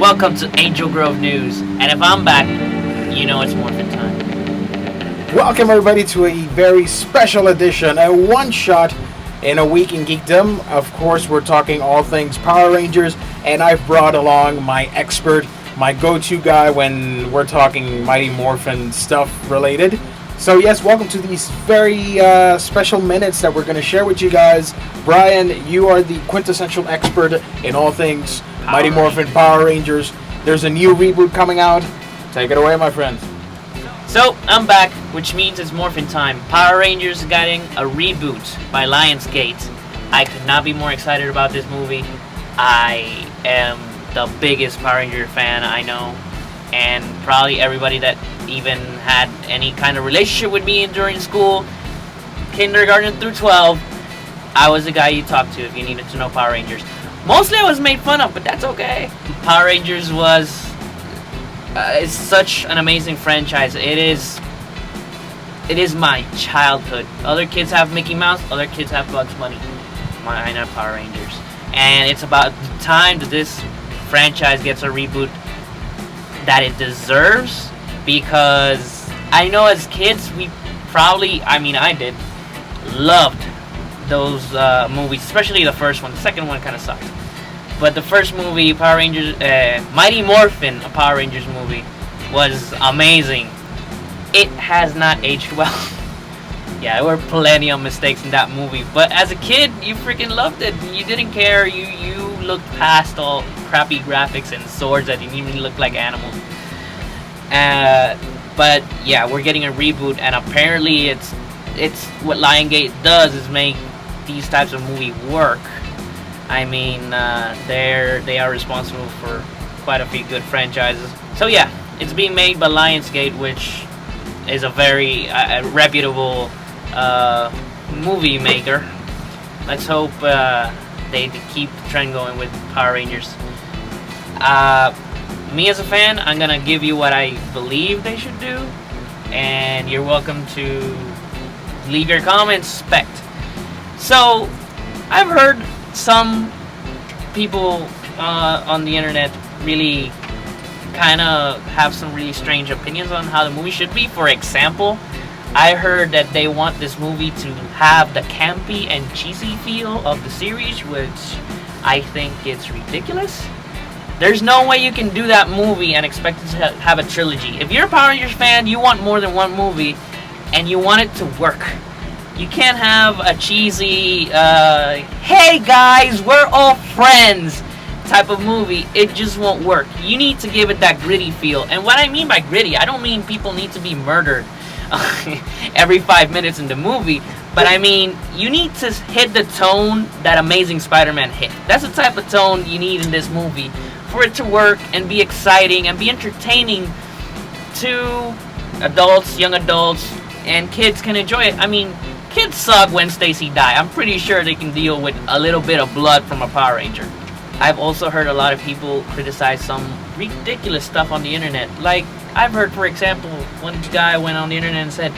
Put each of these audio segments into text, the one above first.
Welcome to Angel Grove News, and if I'm back, you know it's morphin' time. Welcome everybody to a very special edition, a one-shot in a week in Geekdom. Of course, we're talking all things Power Rangers, and I've brought along my expert, my go-to guy when we're talking Mighty Morphin stuff related. So yes, welcome to these very special minutes that we're going to share with you guys. Brian, you are the quintessential expert in all things Mighty Morphin Power Rangers. There's a new reboot coming out. Take it away, my friend. So, I'm back, which means it's morphin' time. Power Rangers is getting a reboot by Lionsgate. I could not be more excited about this movie. I am the biggest Power Ranger fan I know, and probably everybody that even had any kind of relationship with me during school, kindergarten through 12, I was the guy you talked to if you needed to know Power Rangers. Mostly I was made fun of, but that's okay. Power Rangers was it's such an amazing franchise. It is my childhood. Other kids have Mickey Mouse, other kids have Bugs Bunny. Mine are Power Rangers. And it's about time that this franchise gets a reboot that it deserves, because I know as kids we probably, I did, loved those movies, especially the first one. The second one kind of sucked. But the first movie, Power Rangers, Mighty Morphin, a Power Rangers movie, was amazing. It has not aged well. Yeah, there were plenty of mistakes in that movie. But as a kid, you freaking loved it. You didn't care. You looked past all crappy graphics and swords that didn't even look like animals. But yeah, we're getting a reboot, and apparently it's what Lionsgate does is make these types of movies work. I mean, they are responsible for quite a few good franchises. So yeah, it's being made by Lionsgate, which is a very reputable movie maker. Let's hope they keep the trend going with Power Rangers. Me as a fan, I'm gonna give you what I believe they should do, and you're welcome to leave your comments, spect. So, I've heard some people on the internet really kind of have some really strange opinions on how the movie should be. For example, I heard that they want this movie to have the campy and cheesy feel of the series, which I think it's ridiculous. There's no way you can do that movie and expect it to have a trilogy. If you're a Power Rangers fan, you want more than one movie, and you want it to work. You can't have a cheesy, hey guys, we're all friends type of movie. It just won't work. You need to give it that gritty feel. And what I mean by gritty, I don't mean people need to be murdered every 5 minutes in the movie, but I mean you need to hit the tone that Amazing Spider-Man hit. That's the type of tone you need in this movie for it to work and be exciting and be entertaining to adults, young adults, and kids can enjoy it. I mean, kids suck when Stacy died. I'm pretty sure they can deal with a little bit of blood from a Power Ranger. I've also heard a lot of people criticize some ridiculous stuff on the internet. Like, I've heard, for example, one guy went on the internet and said,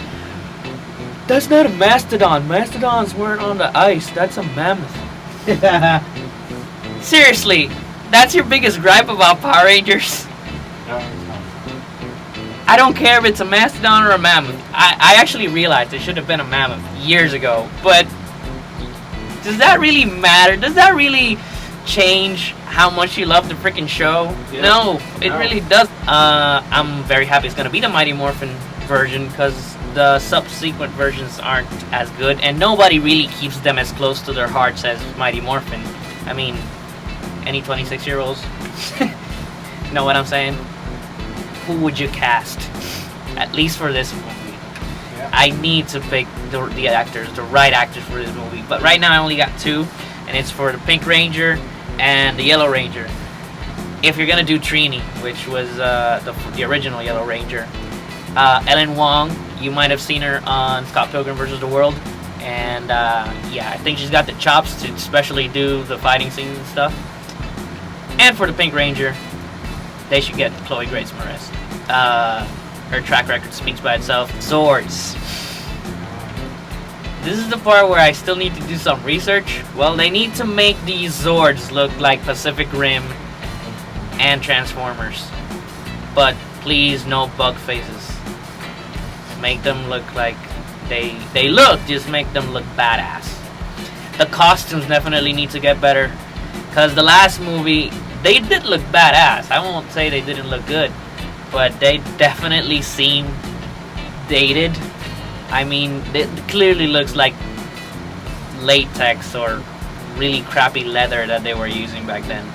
"That's not a mastodon. Mastodons weren't on the ice. That's a mammoth." Seriously, that's your biggest gripe about Power Rangers? I don't care if it's a mastodon or a mammoth. I actually realized it should have been a mammoth years ago. But does that really matter? Does that really change how much you love the freaking show? Yeah. No, it really does. I'm very happy it's going to be the Mighty Morphin version, because the subsequent versions aren't as good, and nobody really keeps them as close to their hearts as Mighty Morphin. I mean, any 26-year-olds know what I'm saying? Who would you cast? At least for this movie. Yeah. I need to pick the actors, the right actors for this movie. But right now I only got two, and it's for the Pink Ranger and the Yellow Ranger. If you're gonna do Trini, which was the original Yellow Ranger, Ellen Wong, you might have seen her on Scott Pilgrim vs. the World, and yeah, I think she's got the chops to especially do the fighting scenes and stuff. And for the Pink Ranger, they should get Chloe Grace Moretz. Her track record speaks by itself. Zords. This is the part where I still need to do some research. Well, they need to make these Zords look like Pacific Rim and Transformers. But please, no bug faces. Make them look like they look. Just make them look badass. The costumes definitely need to get better, because the last movie they did look badass. I won't say they didn't look good, but they definitely seem dated. I mean, it clearly looks like latex or really crappy leather that they were using back then.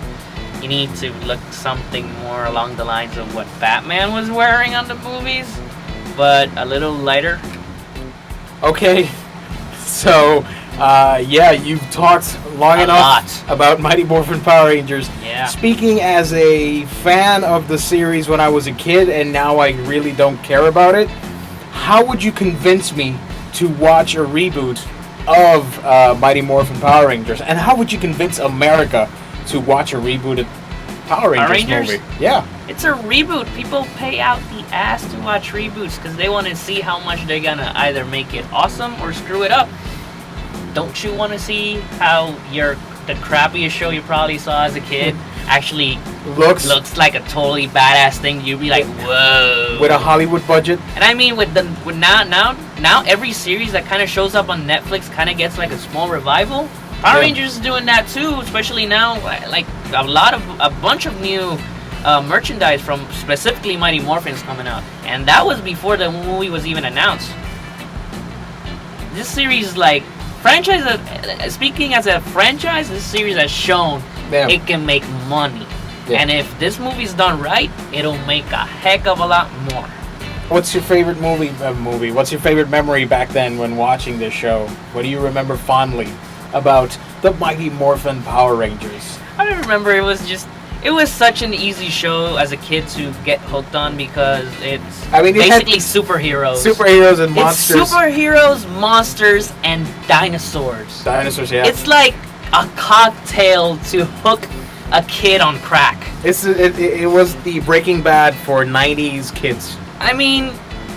You need to look something more along the lines of what Batman was wearing on the movies, but a little lighter. Okay, so yeah, you've talked long enough about Mighty Morphin Power Rangers. Yeah. Speaking as a fan of the series when I was a kid, and now I really don't care about it, how would you convince me to watch a reboot of Mighty Morphin Power Rangers? And how would you convince America to watch a rebooted Power Rangers movie? Yeah. It's a reboot. People pay out the ass to watch reboots because they want to see how much they're gonna either make it awesome or screw it up. Don't you want to see how the crappiest show you probably saw as a kid actually looks like a totally badass thing? You'd be like, whoa. With a Hollywood budget. And I mean, with now every series that kind of shows up on Netflix kind of gets like a small revival. Power Rangers is doing that too, especially now. Like a bunch of new merchandise from specifically Mighty Morphins coming out, and that was before the movie was even announced. This series, like speaking as a franchise, this series has shown it can make money, and if this movie's done right, it'll make a heck of a lot more. What's your favorite movie? What's your favorite memory back then when watching this show? What do you remember fondly about the Mighty Morphin Power Rangers? I don't remember. It was such an easy show as a kid to get hooked on because it's basically superheroes. Superheroes and monsters. It's superheroes, monsters, and dinosaurs. Dinosaurs, yeah. It's like a cocktail to hook a kid on crack. It was the Breaking Bad for 90s kids. I mean,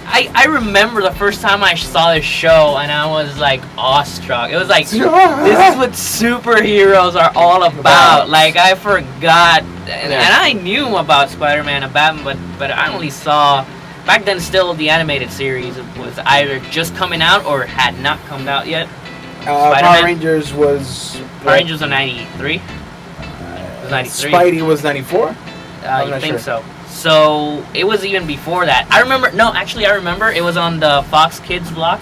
I remember the first time I saw this show and I was like awestruck. It was like, this is what superheroes are all about. Like, I forgot. And I knew about Spider-Man and Batman, but I only saw, back then still the animated series was either just coming out or had not come out yet. Power Rangers was... Power Rangers was 93? It was 93. Spidey was 94? I think so. So it was even before that. I remember it was on the Fox Kids block.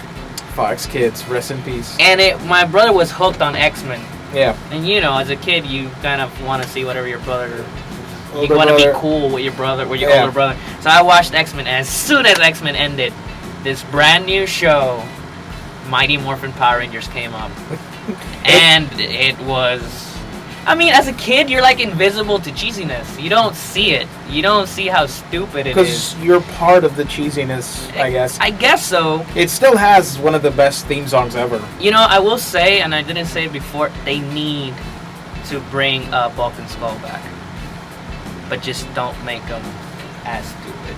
Fox Kids, rest in peace. And my brother was hooked on X-Men. Yeah. And as a kid, you kind of want to see whatever your brother. You want to be cool with your brother, with your older brother. So I watched X-Men, and as soon as X-Men ended, this brand new show, Mighty Morphin Power Rangers, came up, and it was. I mean, as a kid, you're like invisible to cheesiness. You don't see it. You don't see how stupid it is. Because you're part of the cheesiness, I guess. I guess so. It still has one of the best theme songs ever. I will say, and I didn't say it before, they need to bring Bulk and Skull back. But just don't make them as stupid.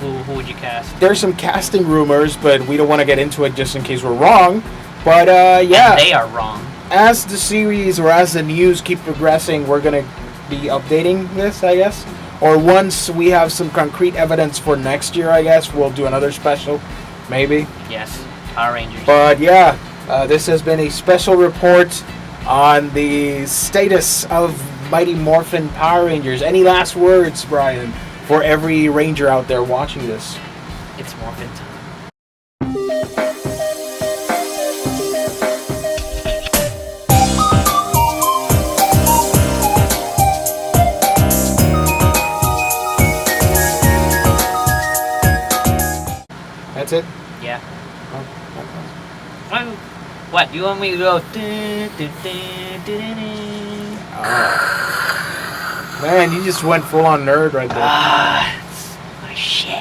Who would you cast? There's some casting rumors, but we don't want to get into it just in case we're wrong. But, yeah. And they are wrong. As the series or as the news keep progressing, we're going to be updating this, I guess. Or once we have some concrete evidence for next year, I guess, we'll do another special, maybe. Yes, Power Rangers. But yeah, this has been a special report on the status of Mighty Morphin Power Rangers. Any last words, Brian, for every Ranger out there watching this? It's Morphin time. That's it? Yeah. What? You want me to go? Man, you just went full on nerd right there. It's my shit.